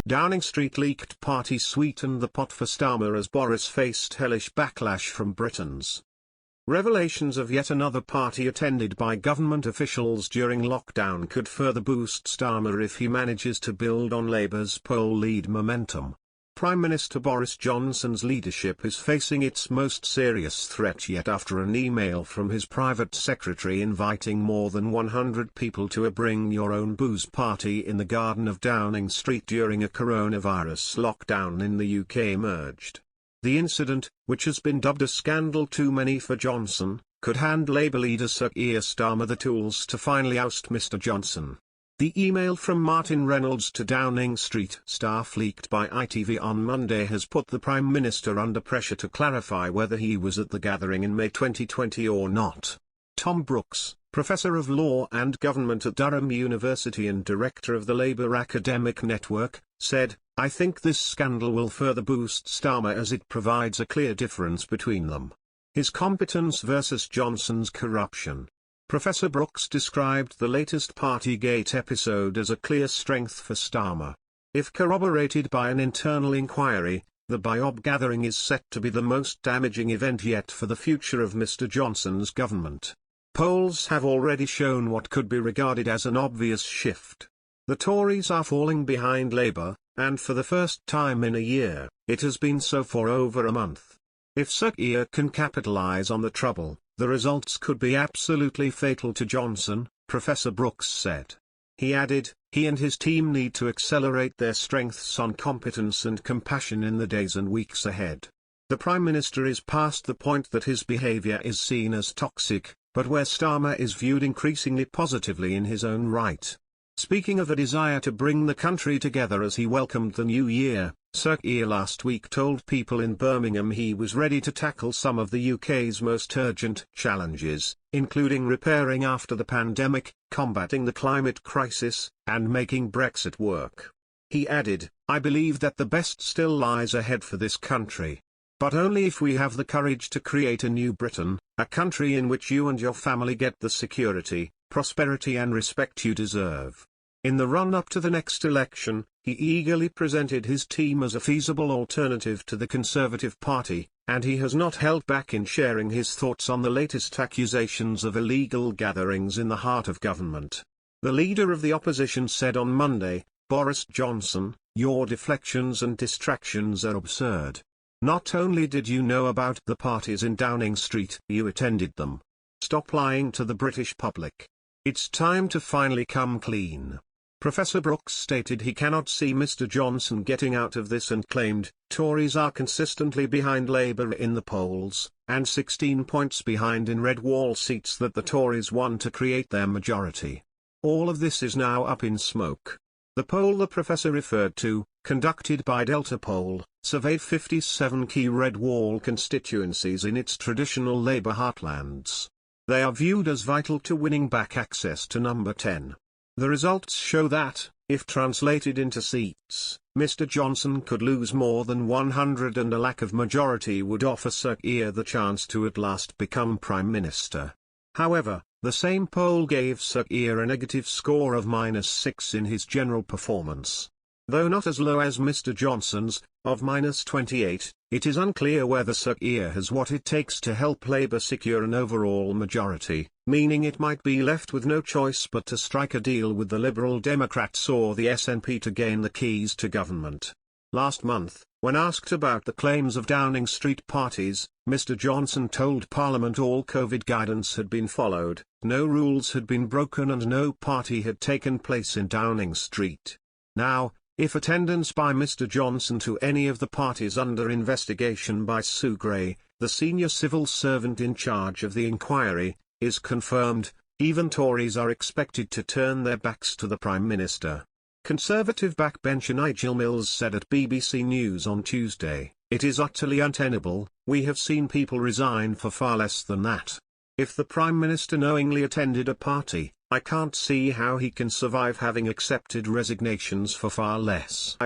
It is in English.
Downing Street leaked party sweetened the pot for Starmer as Boris faced hellish backlash from Britons. Revelations of yet another party attended by government officials during lockdown could further boost Starmer if he manages to build on Labour's poll lead momentum. Prime Minister Boris Johnson's leadership is facing its most serious threat yet after an email from his private secretary inviting more than 100 people to a Bring Your Own Booze party in the garden of Downing Street during a coronavirus lockdown in the UK emerged. The incident, which has been dubbed a scandal too many for Johnson, could hand Labour leader Sir Keir Starmer the tools to finally oust Mr Johnson. The email from Martin Reynolds to Downing Street staff leaked by ITV on Monday has put the Prime Minister under pressure to clarify whether he was at the gathering in May 2020 or not. Tom Brooks, Professor of Law and Government at Durham University and Director of the Labour Academic Network, said, "I think this scandal will further boost Starmer as it provides a clear difference between them. His competence versus Johnson's corruption." Professor Brooks described the latest Partygate episode as a clear strength for Starmer. If corroborated by an internal inquiry, the Biob gathering is set to be the most damaging event yet for the future of Mr Johnson's government. Polls have already shown what could be regarded as an obvious shift. The Tories are falling behind Labour, and for the first time in a year, it has been so for over a month. If Sir Keir can capitalise on the trouble, the results could be absolutely fatal to Johnson, Professor Brooks said. He added, he and his team need to accelerate their strengths on competence and compassion in the days and weeks ahead. The Prime Minister is past the point that his behaviour is seen as toxic, but where Starmer is viewed increasingly positively in his own right. Speaking of a desire to bring the country together as he welcomed the new year, Sir Keir last week told people in Birmingham he was ready to tackle some of the UK's most urgent challenges, including repairing after the pandemic, combating the climate crisis, and making Brexit work. He added, "I believe that the best still lies ahead for this country. But only if we have the courage to create a new Britain, a country in which you and your family get the security, prosperity and respect you deserve." In the run-up to the next election, he eagerly presented his team as a feasible alternative to the Conservative Party, and he has not held back in sharing his thoughts on the latest accusations of illegal gatherings in the heart of government. The leader of the opposition said on Monday, "Boris Johnson, your deflections and distractions are absurd. Not only did you know about the parties in Downing Street, you attended them. Stop lying to the British public. It's time to finally come clean." Professor Brooks stated he cannot see Mr Johnson getting out of this and claimed, Tories are consistently behind Labour in the polls, and 16 points behind in red wall seats that the Tories won to create their majority. All of this is now up in smoke. The poll the professor referred to, conducted by Delta Poll, surveyed 57 key red wall constituencies in its traditional Labour heartlands. They are viewed as vital to winning back access to number 10. The results show that, if translated into seats, Mr Johnson could lose more than 100 and a lack of majority would offer Sir Keir the chance to at last become Prime Minister. However, the same poll gave Sir Keir a negative score of -6 in his general performance. Though not as low as Mr Johnson's, of -28, it is unclear whether Sir Keir has what it takes to help Labour secure an overall majority, meaning it might be left with no choice but to strike a deal with the Liberal Democrats or the SNP to gain the keys to government. Last month, when asked about the claims of Downing Street parties, Mr Johnson told Parliament all COVID guidance had been followed, no rules had been broken and no party had taken place in Downing Street. Now, if attendance by Mr Johnson to any of the parties under investigation by Sue Gray, the senior civil servant in charge of the inquiry, is confirmed, even Tories are expected to turn their backs to the Prime Minister. Conservative backbencher Nigel Mills said at BBC News on Tuesday, "It is utterly untenable, we have seen people resign for far less than that. If the Prime Minister knowingly attended a party, I can't see how he can survive having accepted resignations for far less.